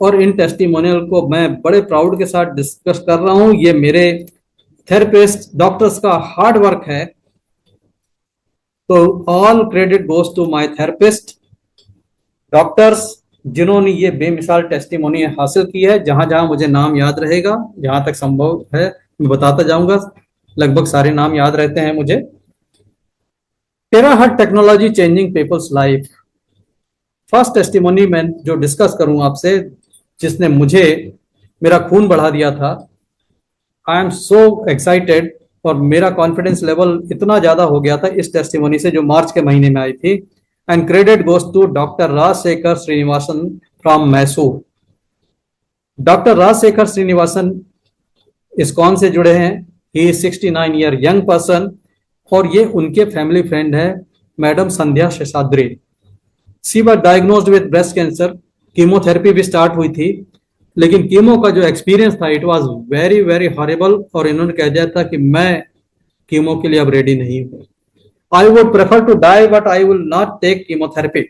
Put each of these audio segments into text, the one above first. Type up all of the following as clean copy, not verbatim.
और इन टेस्टिमोनियल को मैं बड़े प्राउड के साथ डिस्कस कर रहा हूं। ये मेरे थेरेपिस्ट डॉक्टर्स का हार्ड वर्क है। तो all credit goes to my therapist doctors, जिन्होंने ये बेमिसाल टेस्टिमोनी हासिल की है। जहां जहां मुझे नाम याद रहेगा, जहां तक संभव है मैं बताता जाऊंगा। लगभग सारे नाम याद रहते हैं मुझे। Terahertz technology changing people's life. First testimony मैं जो डिस्कस करूं आपसे, जिसने मुझे मेरा खून बढ़ा दिया था। आई एम सो एक्साइटेड और मेरा कॉन्फिडेंस लेवल इतना ज्यादा हो गया था इस टेस्टिमोनी से, जो मार्च के महीने में आई थी। And credit goes to doctor Rajshekhar Srinivasan from Mysore. Doctor Rajshekhar Srinivasan ISKCON से जुड़े हैं। He is 69 year young person और ये उनके फैमिली फ्रेंड है madam Sandhya Seshadri. She was diagnosed with breast cancer. Chemotherapy भी स्टार्ट हुई थी, लेकिन कीमो का जो एक्सपीरियंस था it was very very horrible. और इन्होंने कह दिया था कि मैं कीमो के लिए अब रेडी नहीं हूं। I would prefer to die but I will not take chemotherapy.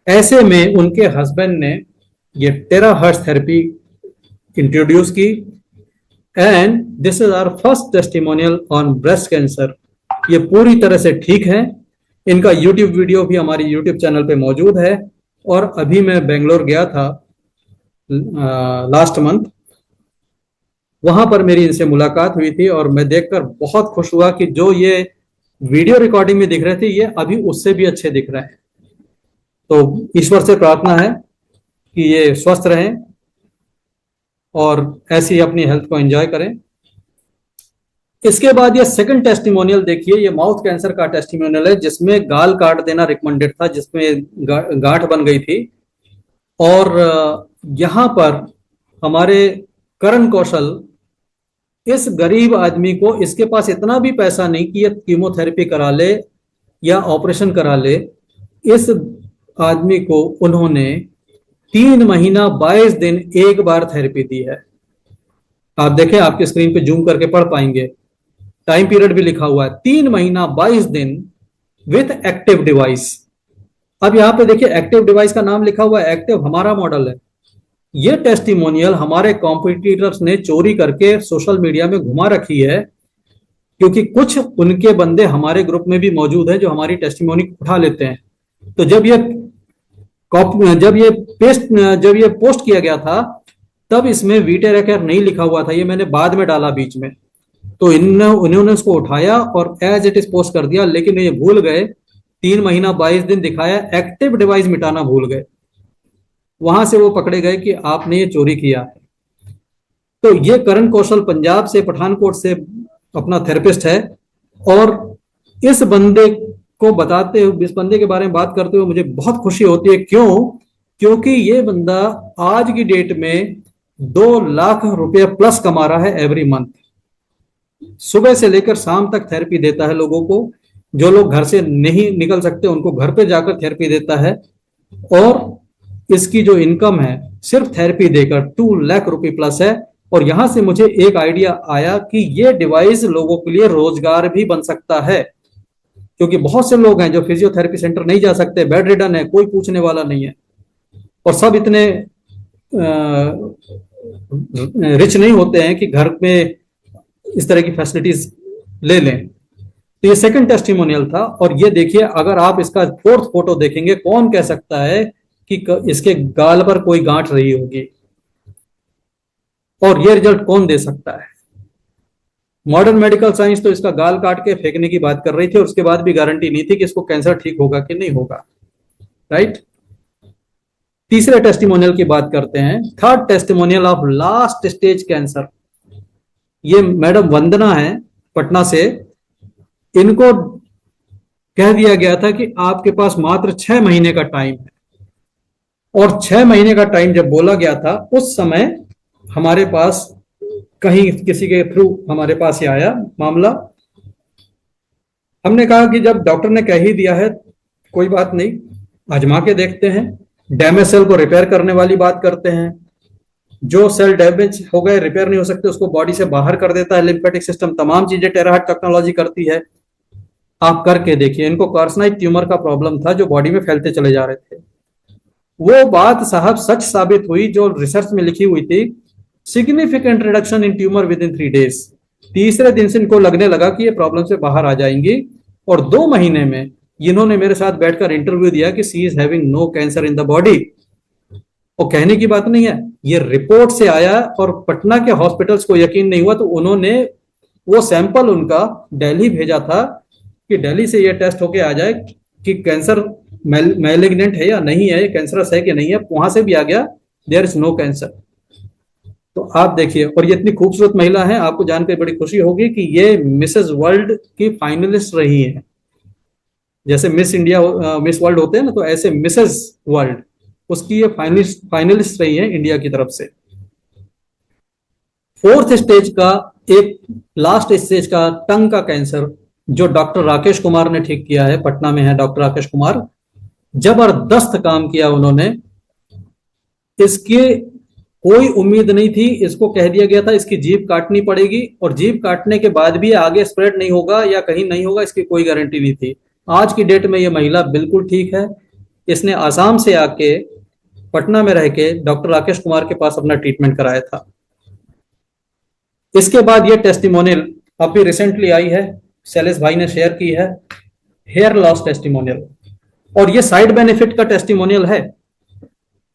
ऐसे में उनके हस्बैंड ने ये टेराहर्ट्ज थेरेपी इंट्रोड्यूस की। And this is our first testimonial on breast cancer. ये पूरी तरह से ठीक है। इनका यूट्यूब वीडियो भी हमारी यूट्यूब चैनल पे मौजूद है। और अभी मैं बेंगलोर गया था लास्ट मंथ, वहां पर मेरी इनसे मुलाकात हुई थी और मैं देखकर बहुत खुश हुआ कि जो ये वीडियो रिकॉर्डिंग में दिख रहे थे ये अभी उससे भी अच्छे दिख रहे हैं। तो ईश्वर से प्रार्थना है कि ये स्वस्थ रहें और ऐसी ही अपनी हेल्थ को एंजॉय करें। इसके बाद ये सेकंड टेस्टिमोनियल देखिए। ये माउथ कैंसर का टेस्टिमोनियल है, जिसमें गाल काट देना रिकमेंडेड था, जिसमें गांठ बन गई थी। और यहां पर हमारे करण कौशल, इस गरीब आदमी को, इसके पास इतना भी पैसा नहीं कि ये कीमोथेरेपी करा ले या ऑपरेशन करा ले। इस आदमी को उन्होंने 3 महीना 22 दिन एक बार थेरेपी दी है। आप देखें, आपके स्क्रीन पे जूम करके पढ़ पाएंगे, टाइम पीरियड भी लिखा हुआ है, 3 महीना 22 दिन विथ एक्टिव डिवाइस। अब यहां पे देखिए एक्टिव डिवाइस का नाम लिखा हुआ है। एक्टिव हमारा मॉडल है। ये टेस्टिमोनियल हमारे कॉम्पिटिटर्स ने चोरी करके सोशल मीडिया में घुमा रखी है, क्योंकि कुछ उनके बंदे हमारे ग्रुप में भी मौजूद हैं जो हमारी टेस्टिमोनी उठा लेते हैं। तो जब ये पोस्ट किया गया था तब इसमें वीटेरेकेर नहीं लिखा हुआ था। ये मैंने बाद में डाला बीच में, तो इन्होंने उसको उठाया और एज इट इज पोस्ट कर दिया। लेकिन ये भूल गए, 3 महीना 22 दिन दिखाया, एक्टिव डिवाइस मिटाना भूल गए। वहां से वो पकड़े गए कि आपने ये चोरी किया है। तो ये करण कौशल पंजाब से, पठानकोट से अपना थेरेपिस्ट है। और इस बंदे को बताते हुए, इस बंदे के बारे में बात करते हुए मुझे बहुत खुशी होती है। क्योंकि ये बंदा आज की डेट में 2 लाख रुपए प्लस कमा रहा है एवरी मंथ। सुबह से लेकर शाम तक थेरेपी देता है लोगों को। जो लोग घर से नहीं निकल सकते उनको घर पे जाकर थेरेपी देता है। और इसकी जो इनकम है सिर्फ थेरेपी देकर 2 लाख रुपए प्लस है। और यहां से मुझे एक आइडिया आया कि ये डिवाइस लोगों के लिए रोजगार भी बन सकता है, क्योंकि बहुत से लोग हैं जो फिजियोथेरेपी सेंटर नहीं जा सकते, बेड रिडन है, कोई पूछने वाला नहीं है, और सब इतने रिच नहीं होते हैं कि घर में इस तरह की फैसिलिटीज ले लें। तो ये सेकंड टेस्टिमोनियल था। और ये देखिए, अगर आप इसका फोर्थ फोटो देखेंगे, कौन कह सकता है कि इसके गाल पर कोई गांठ रही होगी, और ये रिजल्ट कौन दे सकता है। मॉडर्न मेडिकल साइंस तो इसका गाल काट के फेंकने की बात कर रही थी, और उसके बाद भी गारंटी नहीं थी कि इसको कैंसर ठीक होगा कि नहीं होगा। राइट। तीसरे टेस्टिमोनियल की बात करते हैं। Third testimonial of last stage cancer. ये मैडम वंदना है पटना से। इनको कह दिया गया था कि आपके पास मात्र 6 महीने का टाइम है। और 6 महीने का टाइम जब बोला गया था, उस समय हमारे पास कहीं किसी के थ्रू हमारे पास ही आया मामला। हमने कहा कि जब डॉक्टर ने कह ही दिया है, कोई बात नहीं, आजमा के देखते हैं। डैमेज सेल को रिपेयर करने वाली बात करते हैं। जो सेल डैमेज हो गए, रिपेयर नहीं हो सकते, उसको बॉडी से बाहर कर देता है लिम्फेटिक सिस्टम। तमाम चीजें टेराहर्ट्ज टेक्नोलॉजी करती है। आप करके देखिए। इनको कार्सिनोइड ट्यूमर का प्रॉब्लम था जो बॉडी में फैलते चले जा रहे थे। वो बात साहब सच साबित हुई जो रिसर्च में लिखी हुई थी, significant reduction in tumour with in 3 days। तीसरे दिन से इनको लगने लगा कि ये प्रॉब्लम से बाहर आ जाएंगी, और 2 महीने में इन्होंने मेरे साथ बैठकर इंटरव्यू दिया कि she is having no cancer in the body. वो कहने की बात नहीं है, ये रिपोर्ट से आया, और पटना के हॉस्पिटल्स को यकीन नहीं हुआ तो उन्होंने वो सैंपल उनका दिल्ली भेजा था कि दिल्ली से ये टेस्ट होके आ जाए कि कैंसर मैलिग्नेंट है या नहीं है, कैंसरस है कि नहीं है। वहां से भी आ गया, देयर इज नो कैंसर। तो आप देखिए, और ये इतनी खूबसूरत महिला है, आपको जानकर बड़ी खुशी होगी कि ये मिसेस वर्ल्ड की फाइनलिस्ट रही है। जैसे मिस इंडिया मिस वर्ल्ड होते हैं ना, तो ऐसे मिसेस वर्ल्ड उसकी ये फाइनलिस्ट रही है इंडिया की तरफ से। 4th स्टेज का, एक लास्ट स्टेज का टंग का कैंसर जो डॉक्टर राकेश कुमार ने ठीक किया है, पटना में है डॉक्टर राकेश कुमार, जबरदस्त काम किया उन्होंने। इसकी कोई उम्मीद नहीं थी, इसको कह दिया गया था इसकी जीभ काटनी पड़ेगी, और जीभ काटने के बाद भी आगे स्प्रेड नहीं होगा या कहीं नहीं होगा, इसकी कोई गारंटी नहीं थी। आज की डेट में ये महिला बिल्कुल ठीक है। इसने आसाम से आके पटना में रह के डॉक्टर राकेश कुमार के पास अपना ट्रीटमेंट कराया था। इसके बाद ये टेस्टिमोनियल अभी रिसेंटली आई है, शैलेश भाई ने शेयर की है, हेयर लॉस टेस्टिमोनियल, और ये साइड बेनिफिट का टेस्टिमोनियल है।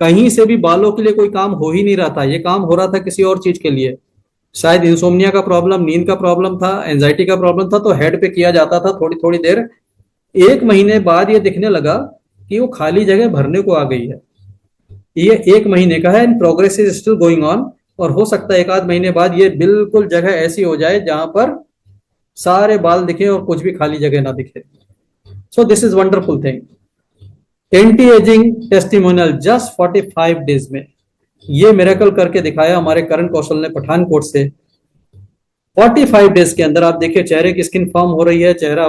कहीं से भी बालों के लिए कोई काम हो ही नहीं रहा था, ये काम हो रहा था किसी और चीज के लिए। शायद इंसोम्निया का प्रॉब्लम, नींद का प्रॉब्लम था, एंजाइटी का प्रॉब्लम था, तो हेड पे किया जाता था थोड़ी थोड़ी देर। 1 महीने बाद ये दिखने लगा कि वो खाली जगह भरने को आ गई है। ये 1 महीने का है, in progress is still going on, और हो सकता है 1 आध महीने बाद ये बिल्कुल जगह ऐसी हो जाए जहां पर सारे बाल दिखे और कुछ भी खाली जगह ना दिखे। So this is wonderful thing. Anti ageing testimonial just 45 days में ये मिरेकल करके दिखाया हमारे करण कौशल ने पठानकोट से। 45 डेज के अंदर आप देखिए, चेहरे की स्किन फॉर्म हो रही है, चेहरा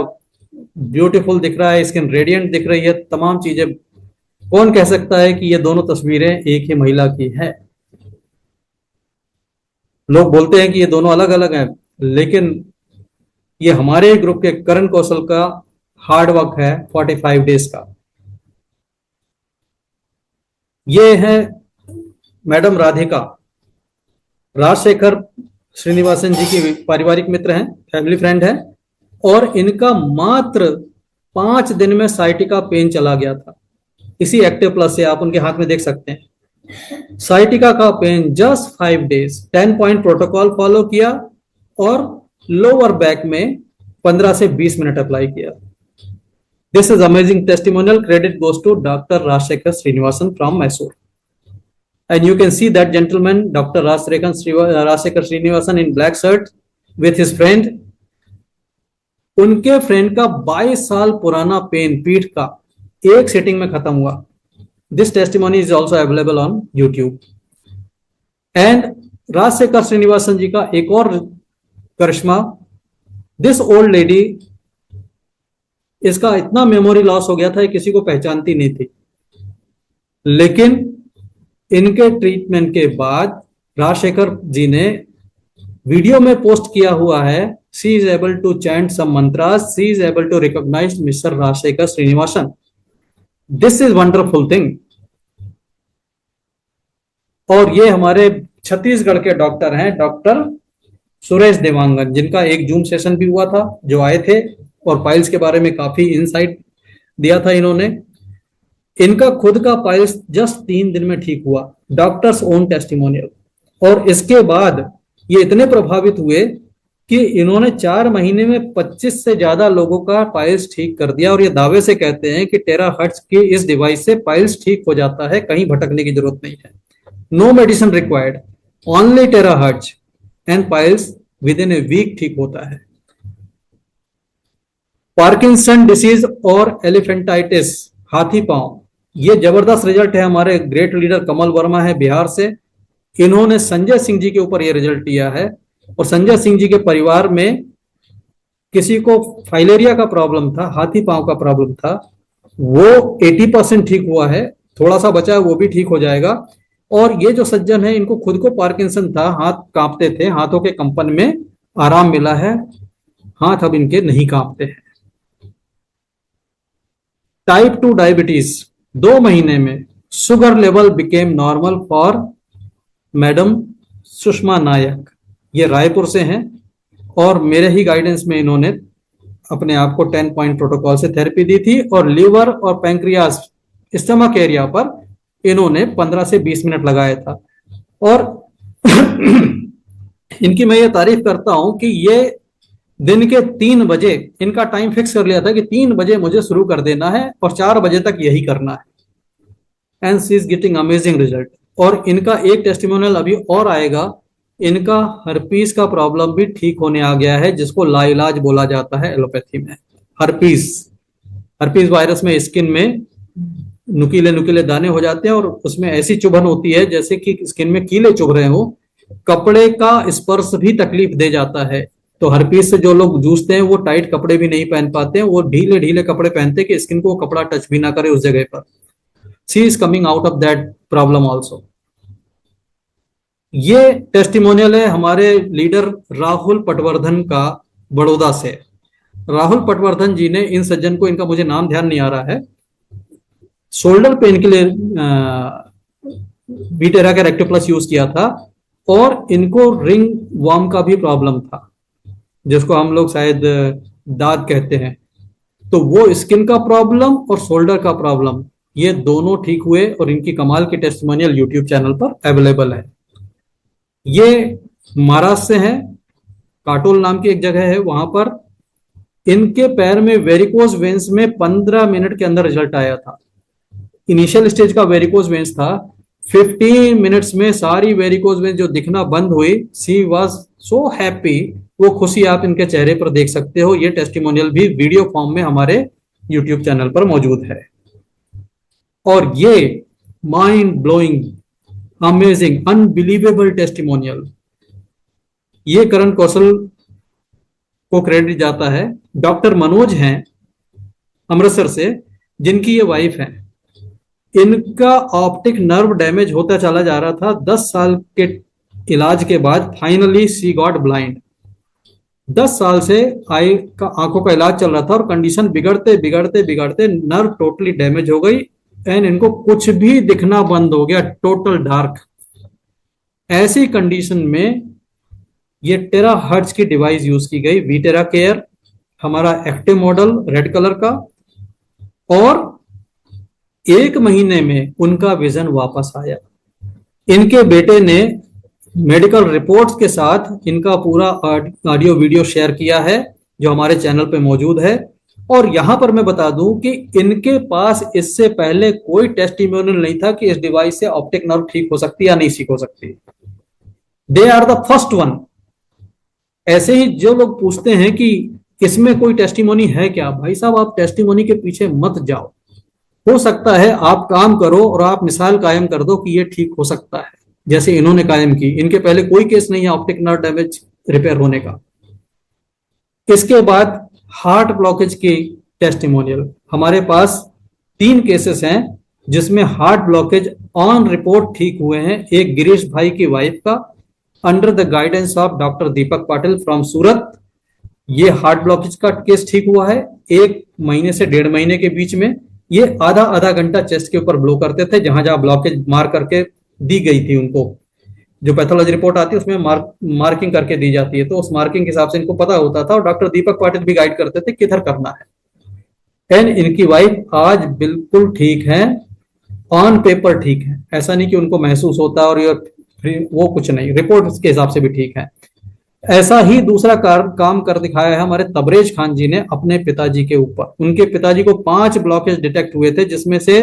ब्यूटीफुल दिख रहा है, स्किन रेडिएंट दिख रही है, तमाम चीजें। कौन कह सकता है कि ये दोनों तस्वीरें एक ही महिला की है? लोग बोलते हैं कि ये दोनों अलग अलग हैं, लेकिन ये हमारे ग्रुप के करण कौशल का हार्ड वर्क है 45 डेज का। ये है मैडम राधिका, राजशेखर श्रीनिवासन जी की पारिवारिक मित्र हैं, फैमिली फ्रेंड है, और इनका मात्र 5 दिन में साइटिका पेन चला गया था। इसी एक्टिव प्लस से आप उनके हाथ में देख सकते हैं, साइटिका का pain just 5 days. 10 point protocol follow किया और लोअर बैक में 15 से 20 मिनट अप्लाई किया। This is amazing testimonial, credit goes to Dr. Rajshekhar Srinivasan from Mysore. And you can see that gentleman, Dr. Rajshekhar Srinivasan in black shirt with his friend. उनके friend का 22 साल पुराना pen पीठ का एक sitting में खत्म हुआ। This testimony is also available on YouTube. And Rajshekhar Srinivasan ji का एक और करिश्मा, दिस ओल्ड लेडी, इसका इतना मेमोरी लॉस हो गया था किसी को पहचानती नहीं थी, लेकिन इनके ट्रीटमेंट के बाद राजशेखर जी ने वीडियो में पोस्ट किया हुआ है, she is able to chant some mantras, she is able to recognise mister Rajshekhar Srinivasan. This is wonderful thing. और ये हमारे छत्तीसगढ़ के डॉक्टर हैं, डॉक्टर सुरेश देवांगन, जिनका एक जूम सेशन भी हुआ था, जो आए थे और पाइल्स के बारे में काफी इंसाइट दिया था इन्होंने। इनका खुद का पाइल्स जस्ट 3 दिन में ठीक हुआ, डॉक्टर्स ओन टेस्टिमोनियल। और इसके बाद ये इतने प्रभावित हुए कि इन्होंने 4 महीने में 25 से ज्यादा लोगों का पाइल्स ठीक कर दिया, और ये दावे से कहते हैं कि टेराहर्ट्ज की इस डिवाइस से पाइल्स ठीक हो जाता है, कहीं भटकने की जरूरत नहीं है। No medicine required, only terahertz and piles within a week ठीक होता है। पार्किंसन डिसीज और एलिफेंटाइटिस, हाथी पांव, ये जबरदस्त रिजल्ट है। हमारे ग्रेट लीडर कमल वर्मा है बिहार से, इन्होंने संजय सिंह जी के ऊपर ये रिजल्ट दिया है। और संजय सिंह जी के परिवार में किसी को फाइलेरिया का प्रॉब्लम था, हाथी पांव का प्रॉब्लम था, वो 80% ठीक हुआ है, थोड़ा सा बचा है वो भी ठीक हो जाएगा। और ये जो सज्जन है, इनको खुद को पार्किंसन था, हाथ कांपते थे, हाथों के कंपन में आराम मिला है, हाथ अब इनके नहीं कांपते हैं। टाइप 2 डायबिटीज 2 महीने में sugar level became normal for madam Sushma Nayak. ये रायपुर से हैं और मेरे ही गाइडेंस में इन्होंने अपने आप को 10 पॉइंट प्रोटोकॉल से थेरेपी दी थी और लीवर और पैंक्रियास स्टमक एरिया पर इन्होंने 15 से 20 मिनट लगाया था। और इनकी मैं ये तारीफ करता हूं कि ये दिन के 3 बजे इनका टाइम फिक्स कर लिया था कि 3 बजे मुझे शुरू कर देना है और 4 बजे तक यही करना है। And she is getting amazing result. और इनका एक टेस्टिमोनियल अभी और आएगा। इनका हर्पीस का प्रॉब्लम भी ठीक होने आ गया है, जिसको लाइलाज बोला जाता है एलोपैथी में। हर्पीस हर्पीस वायरस में स्किन में नुकीले नुकीले दाने हो जाते हैं और उसमें ऐसी चुभन होती है जैसे कि स्किन में कीले चुभ रहे हो। कपड़े का स्पर्श भी तकलीफ दे जाता है। तो हर्पीस से जो लोग जूझते हैं वो टाइट कपड़े भी नहीं पहन पाते हैं, वो ढीले ढीले कपड़े पहनते हैं कि स्किन को कपड़ा टच भी ना करे उस जगह पर। She is coming out of that problem also. ये टेस्टिमोनियल है हमारे लीडर राहुल पटवर्धन का, बड़ौदा से। राहुल पटवर्धन जी ने, इन सज्जन को, इनका मुझे नाम ध्यान नहीं आ रहा है, शोल्डर पेन के लिए वीटेरा का रेक्टो प्लस यूज किया था और इनको रिंग वर्म का भी प्रॉब्लम था, जिसको हम लोग शायद दाद कहते हैं। तो वो स्किन का प्रॉब्लम और शोल्डर का प्रॉब्लम ये दोनों ठीक हुए और इनकी कमाल की टेस्टिमोनियल यूट्यूब चैनल पर अवेलेबल है। ये महाराष्ट्र से हैं, काटोल नाम की एक जगह है, वहां पर इनके पैर में वेरिकोज वेंस में 15 मिनट के अंदर रिजल्ट आया था। इनिशियल स्टेज का वेरिकोज वेंस था, 15 मिनट्स में सारी वेरिकोज वेंस जो दिखना बंद हुई। She was so happy. वो खुशी आप इनके चेहरे पर देख सकते हो। ये टेस्टिमोनियल भी वीडियो फॉर्म में हमारे यूट्यूब चैनल पर मौजूद है। और ये mind blowing, amazing, unbelievable testimonial, ये करण कौशल को क्रेडिट जाता है। डॉक्टर मनोज हैं अमृतसर से, जिनकी ये वाइफ है। इनका ऑप्टिक नर्व डैमेज होता चला जा रहा था। 10 साल के इलाज के बाद फाइनली सी गॉट ब्लाइंड। 10 साल से आंखों का इलाज चल रहा था और कंडीशन बिगड़ते बिगड़ते बिगड़ते नर्व टोटली डैमेज हो गई एंड इनको कुछ भी दिखना बंद हो गया, टोटल डार्क। ऐसी कंडीशन में ये टेरा हर्ट्ज की डिवाइस यूज की गई, वीटेरा केयर, हमारा एक्टिव मॉडल रेड कलर का। और 1 महीने में उनका विजन वापस आया। इनके बेटे ने मेडिकल रिपोर्ट्स के साथ इनका पूरा ऑडियो वीडियो शेयर किया है, जो हमारे चैनल पे मौजूद है। और यहां पर मैं बता दूं कि इनके पास इससे पहले कोई टेस्टिमोनियल नहीं था कि इस डिवाइस से ऑप्टिक नर्व ठीक हो सकती या नहीं ठीक हो सकती। They are the first one. ऐसे ही जो लोग पूछते हैं कि इसमें कोई टेस्टिमोनी है क्या, भाई साहब आप टेस्टिमोनी के पीछे मत जाओ। हो सकता है आप काम करो और आप मिसाल कायम कर दो कि ये ठीक हो सकता है, जैसे इन्होंने कायम की। इनके पहले कोई केस नहीं है ऑप्टिक नर्व डैमेज रिपेयर होने का। इसके बाद हार्ट ब्लॉकेज की टेस्टिमोनियल, हमारे पास 3 केसेस हैं जिसमें हार्ट ब्लॉकेज ऑन रिपोर्ट ठीक हुए हैं। एक गिरीश भाई की वाइफ का, under the guidance of doctor Deepak Patil from Surat, ये हार्ट ब्लॉकेज का केस ठीक हुआ है 1 महीने से 1.5 महीने के बीच में। ये आधा घंटा चेस्ट के ऊपर ब्लो करते थे, जहां जहां ब्लॉकेज मार्क करके दी गई थी उनको। जो पैथोलॉजी रिपोर्ट आती है उसमें मार्किंग करके दी जाती है, तो उस मार्किंग के हिसाब से इनको पता होता था और डॉक्टर दीपक पाटिल भी गाइड करते थे किधर करना है। एंड इनकी वाइफ आज बिल्कुल ठीक है, ऑन पेपर ठीक है। ऐसा नहीं कि उनको महसूस होता और वो कुछ नहीं, रिपोर्ट के हिसाब से भी ठीक है। ऐसा ही दूसरा काम कर दिखाया है हमारे तबरेज खान जी ने अपने पिताजी के ऊपर। उनके पिताजी को 5 ब्लॉकेज डिटेक्ट हुए थे, जिसमें से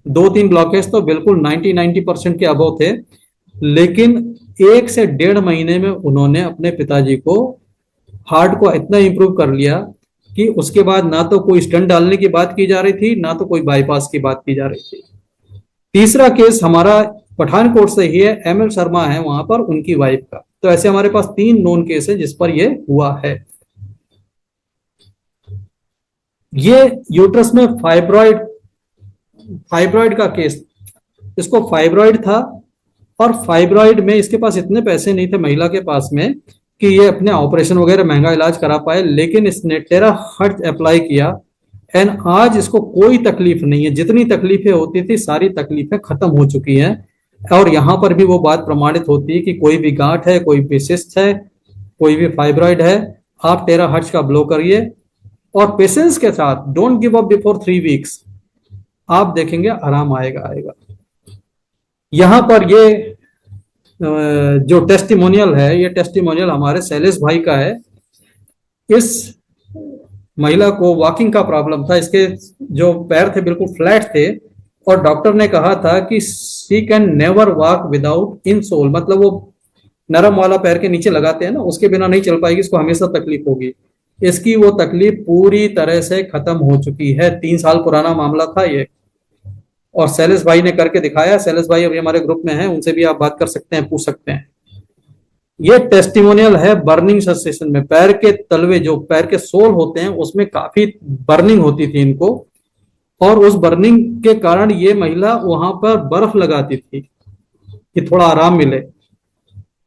2-3 ब्लॉकेज तो बिल्कुल 90% के अबव थे। लेकिन 1 से 1.5 महीने में उन्होंने अपने पिताजी को हार्ट को इतना इंप्रूव कर लिया कि उसके बाद ना तो कोई स्टंट डालने की बात की जा रही थी, ना तो कोई बाईपास की बात की जा रही थी। तीसरा केस हमारा पठानकोट से ही है, एमएल शर्मा है वहां पर, उनकी वाइफ का। तो ऐसे हमारे पास 3 नोन केस है जिस पर यह हुआ है। ये यूट्रस में फाइब्रॉइड का केस, इसको फाइब्रॉइड था और फाइब्रॉइड में इसके पास इतने पैसे नहीं थे महिला के पास में कि ये अपने ऑपरेशन वगैरह महंगा इलाज करा पाए। लेकिन इसने टेरा हर्ट्ज अप्लाई किया एंड आज इसको कोई तकलीफ नहीं है, जितनी तकलीफें होती थी सारी तकलीफें खत्म हो चुकी हैं। और यहां पर भी वो बात प्रमाणित होती है कि कोई भी गांठ है, कोई भी सिस्ट है, कोई भी फाइब्रॉइड है, आप टेराहर्ट्ज का ब्लो करिए और पेशेंस के साथ, don't give up before 3 weeks, आप देखेंगे आराम आएगा आएगा। यहां पर ये जो टेस्टिमोनियल है, ये टेस्टिमोनियल हमारे शैलेश भाई का है। इस महिला को वॉकिंग का प्रॉब्लम था, इसके जो पैर थे बिल्कुल फ्लैट थे और डॉक्टर ने कहा था कि she can never walk without insole, मतलब वो नरम वाला पैर के नीचे लगाते हैं ना, उसके बिना नहीं चल पाएगी, इसको हमेशा तकलीफ होगी। इसकी वो तकलीफ पूरी तरह से खत्म हो चुकी है। 3 साल पुराना मामला था ये, और शैलेश भाई ने करके दिखाया। शैलेश भाई अभी हमारे ग्रुप में हैं, उनसे भी आप बात कर सकते हैं, पूछ सकते हैं। ये टेस्टिमोनियल है बर्निंग सेंसेशन में। पैर के तलवे, जो पैर के सोल होते हैं, उसमें काफी बर्निंग होती थी इनको, और उस बर्निंग के कारण ये महिला वहां पर बर्फ लगाती थी कि थोड़ा आराम मिले,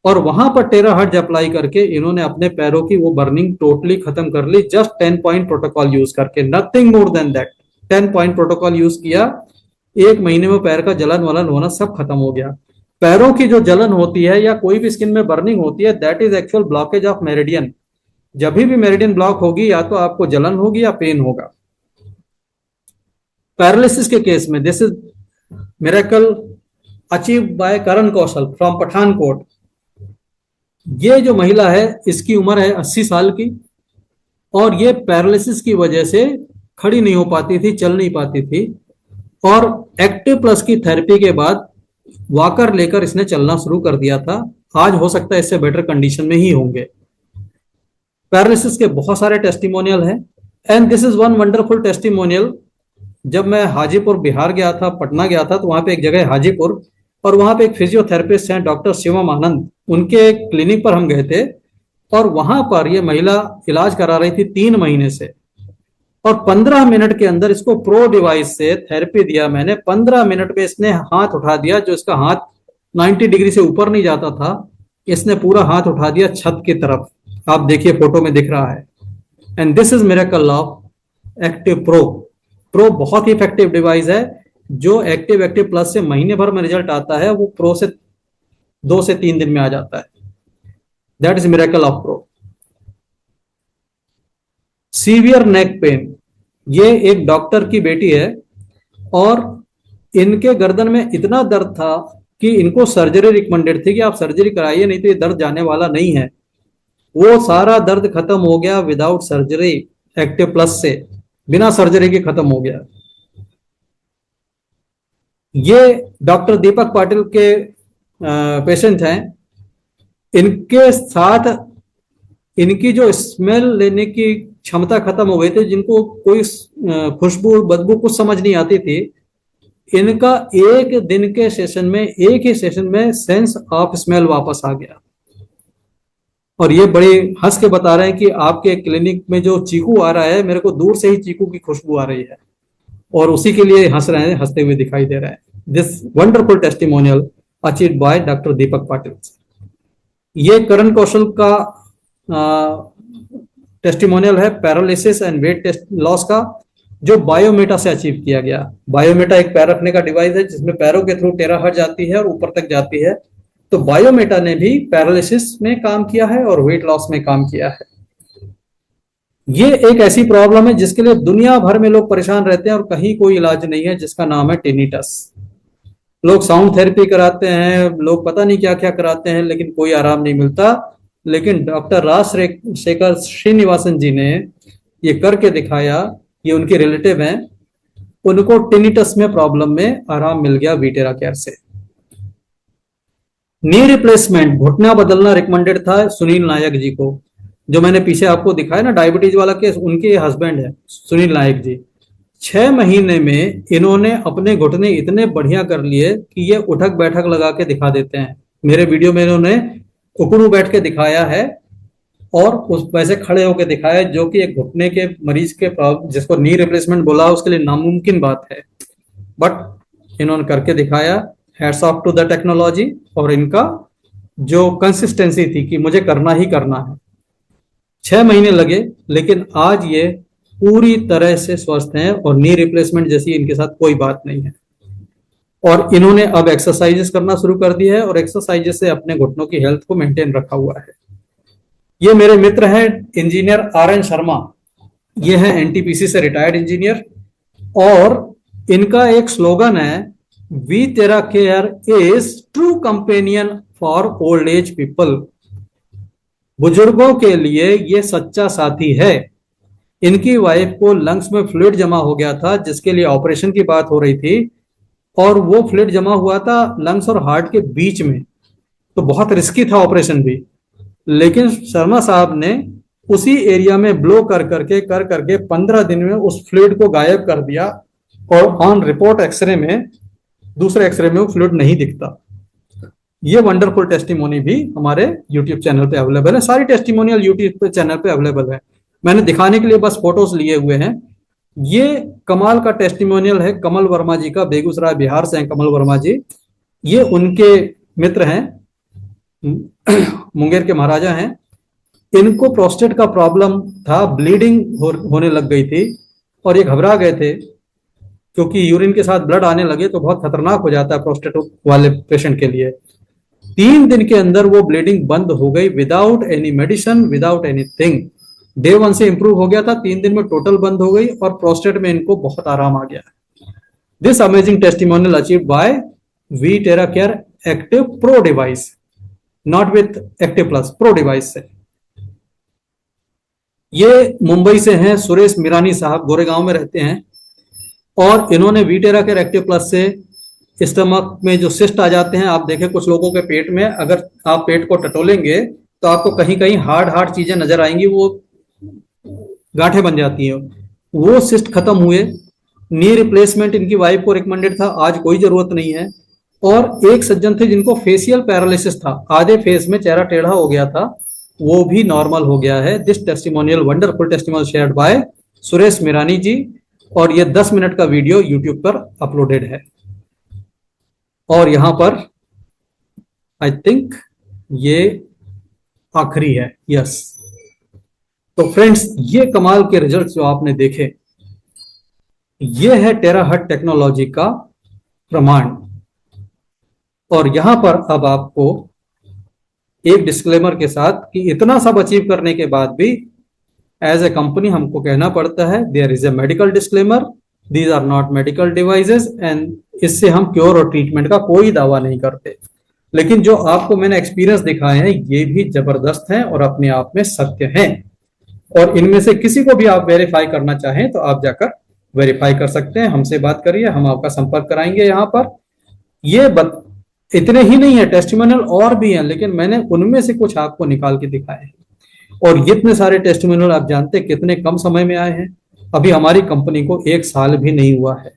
और वहां पर टेराहर्ट्ज अप्लाई करके इन्होंने अपने पैरों की वो बर्निंग टोटली खत्म कर ली, जस्ट 10 पॉइंट प्रोटोकॉल यूज करके, nothing more than that. 10 point protocol use किया, 1 महीने में पैर का जलन वलन होना सब खत्म हो गया। पैरों की जो जलन होती है या कोई भी स्किन में बर्निंग होती है, that is actual blockage of meridian. जब भी मेरिडियन ब्लॉक होगी या तो आपको जलन होगी या पेन होगा। पैरालिसिस के केस में this is miracle achieve by Karan Kaushal from Pathankot. ये जो महिला है, इसकी उम्र है 80 साल की, और ये पैरालिसिस की वजह से खड़ी नहीं हो पाती थी, चल नहीं पाती थी, और एक्टिव प्लस की थेरेपी के बाद वॉकर लेकर इसने चलना शुरू कर दिया था। आज हो सकता है इससे बेटर कंडीशन में ही होंगे। पैरालिसिस के बहुत सारे टेस्टिमोनियल हैं, and this is one wonderful testimonial. जब मैं हाजीपुर बिहार गया था, पटना गया था, तो वहां पे एक जगह है हाजीपुर, और वहां पे एक फिजियोथेरेपिस्ट हैं डॉक्टर शिवम आनंद, उनके क्लिनिक पर हम गए थे, और वहां पर ये महिला इलाज करा रही थी 3 महीने से, और 15 मिनट के अंदर इसको प्रो डिवाइस से थेरेपी दिया मैंने। 15 मिनट में इसने हाथ उठा दिया, जो इसका हाथ 90 डिग्री से ऊपर नहीं जाता था, इसने पूरा हाथ उठा दिया छत की तरफ। आप देखिए, फोटो में दिख रहा है। And this is miracle of active pro. Pro बहुत ही इफेक्टिव डिवाइस है। जो एक्टिव प्लस से महीने भर में रिजल्ट आता है, वो प्रो से 2 से 3 दिन में आ जाता है। That is miracle of pro. Severe neck pain, ये एक डॉक्टर की बेटी है, और इनके गर्दन में इतना दर्द था कि इनको सर्जरी रिकमेंडेड थी कि आप सर्जरी कराइए, नहीं तो ये दर्द जाने वाला नहीं है। वो सारा दर्द खत्म हो गया विदाउट सर्जरी, एक्टिव प्लस से, बिना सर्जरी के खत्म हो गया। ये डॉक्टर दीपक पाटिल के पेशेंट हैं। इनके साथ इनकी जो स्मेल लेने की क्षमता खत्म हो गई थी, जिनको कोई खुशबू बदबू कुछ समझ नहीं आती थी, इनका एक दिन के सेशन में, एक ही सेशन में सेंस ऑफ स्मेल वापस आ गया। और ये बड़े हंस के बता रहे हैं कि आपके क्लिनिक में जो चीकू आ रहा है, मेरे को दूर से ही चीकू की खुशबू आ रही है, और उसी के लिए हंस रहे हैं, हंसते हुए दिखाई दे रहे हैं। This wonderful testimonial achieved by doctor Deepak Patil. ये करण कौशल का टेस्टिमोनियल है पैरालिसिस एंड वेट लॉस का, जो बायोमेटा से अचीव किया गया। बायोमेटा एक पैर रखने का डिवाइस है, जिसमें पैरों के थ्रू टेराहर्ट्ज जाती है और ऊपर तक जाती है। तो बायोमेटा ने भी पैरालिसिस में काम किया है और वेट लॉस में काम किया है। ये एक ऐसी प्रॉब्लम है जिसके लिए दुनिया भर में लोग परेशान रहते हैं और कहीं कोई इलाज नहीं है, जिसका नाम है टिनिटस। लोग साउंड थेरेपी कराते हैं, लोग पता नहीं क्या क्या कराते हैं, लेकिन कोई आराम नहीं मिलता। लेकिन डॉक्टर राजशेखर श्रीनिवासन जी ने ये करके दिखाया। ये उनके रिलेटिव हैं, उनको टिनिटस में प्रॉब्लम में आराम मिल गया वीटेरा केयर से। नी रिप्लेसमेंट, घुटना बदलना रिकमेंडेड था सुनील नायक जी को, जो मैंने पीछे आपको दिखाया ना डायबिटीज वाला केस, उनके हस्बैंड है सुनील नायक जी। 6 महीने में इन्होंने अपने घुटने इतने बढ़िया कर लिए कि ये उठक बैठक लगा के दिखा देते हैं। मेरे वीडियो में इन्होंने उकड़ू बैठ के दिखाया है और उस वैसे खड़े होकर दिखाया, जो कि एक घुटने के मरीज के जिसको नी रिप्लेसमेंट बोला उसके लिए नामुमकिन बात है, बट इन्होंने करके दिखाया। Hats off to the technology, और इनका जो कंसिस्टेंसी थी कि मुझे करना ही करना है। 6 महीने लगे, लेकिन आज ये पूरी तरह से स्वस्थ हैं और नी रिप्लेसमेंट जैसी इनके साथ कोई बात नहीं है। और इन्होंने अब एक्सरसाइजेस करना शुरू कर दिया है और एक्सरसाइजेस से अपने घुटनों की हेल्थ को मेंटेन रखा हुआ है। ये मेरे मित्र हैं इंजीनियर RN शर्मा। ये है NTPC से रिटायर्ड इंजीनियर और इनका एक स्लोगन है, वी तेरा care is true companion for old age people. बुजुर्गों के लिए ये सच्चा साथी है। इनकी वाइफ को लंग्स में फ्लूइड जमा हो गया था जिसके लिए ऑपरेशन की बात हो रही थी और वो फ्लूइड जमा हुआ था लंग्स और हार्ट के बीच में, तो बहुत रिस्की था ऑपरेशन भी। लेकिन शर्मा साहब ने उसी एरिया में ब्लो कर करके 15 दिन में उस फ्लूइड को गायब कर दिया और ऑन रिपोर्ट एक्सरे में, दूसरे एक्सरे में वो फ्लूइड नहीं दिखता। ये वंडरफुल टेस्टिमोनी भी हमारे यूट्यूब चैनल पे अवेलेबल है। सारी टेस्टिमोनियल यूट्यूब चैनल पे अवेलेबल है। मैंने दिखाने के लिए बस फोटोज लिए हुए हैं। ये कमाल का टेस्टिमोनियल है कमल वर्मा जी का, बेगूसराय बिहार से हैं कमल वर्मा जी। ये उनके मित्र हैं, मुंगेर के महाराजा हैं। इनको प्रोस्टेट का प्रॉब्लम था, ब्लीडिंग होने लग गई थी और ये घबरा गए थे क्योंकि यूरिन के साथ ब्लड आने लगे तो बहुत खतरनाक हो जाता है प्रोस्टेट वाले पेशेंट के लिए। 3 दिन के अंदर वो ब्लीडिंग बंद हो गई without any medicine, without anything. Day 1 से इंप्रूव हो गया था, 3 दिन में टोटल बंद हो गई और प्रोस्टेट में इनको बहुत आराम आ गया। This amazing testimonial achieved by V Tera Care Active Pro device, not with Active Plus, Pro device से। ये मुंबई से हैं सुरेश मिरानी साहब, गोरेगांव में रहते हैं और इन्होंने V Tera Care Active Plus से स्टमक में जो सिस्ट आ जाते हैं, आप देखें कुछ लोगों के पेट में, अगर आप पेट को टटोलेंगे तो आपको कहीं कहीं हार्ड चीजें नजर आएंगी, वो गांठें बन जाती हैं, वो सिस्ट खत्म हुए। नी रिप्लेसमेंट इनकी वाइफ को रिकमेंडेड था, आज कोई जरूरत नहीं है। और एक सज्जन थे जिनको फेशियल पैरालिसिस था, आधे फेस में चेहरा टेढ़ा हो गया था, वो भी नॉर्मल हो गया है। This testimonial, wonderful testimonial shared by Suresh Mirani ji और ये 10 मिनट का वीडियो यूट्यूब पर अपलोडेड है। और यहां पर आई थिंक ये आखिरी है, यस। तो फ्रेंड्स, ये कमाल के रिजल्ट जो आपने देखे, ये है टेराहर्ट्ज टेक्नोलॉजी का प्रमाण। और यहां पर अब आपको एक डिस्क्लेमर के साथ कि इतना सब अचीव करने के बाद भी एज ए कंपनी हमको कहना पड़ता है, there is a medical disclaimer, these are not medical devices, and इससे हम क्योर और ट्रीटमेंट का कोई दावा नहीं करते। लेकिन जो आपको मैंने एक्सपीरियंस दिखाए हैं ये भी जबरदस्त हैं और अपने आप में सत्य हैं। और इनमें से किसी को भी आप वेरीफाई करना चाहें तो आप जाकर वेरीफाई कर सकते हैं, हमसे बात करिए, हम आपका संपर्क कराएंगे। यहाँ पर ये इतने ही नहीं है, टेस्टिमोनियल और भी हैं, लेकिन मैंने उनमें से कुछ आपको निकाल के दिखाए हैं। और इतने सारे टेस्टिमोनियल आप जानते हैं कितने कम समय में आए हैं। अभी हमारी कंपनी को 1 साल भी नहीं हुआ है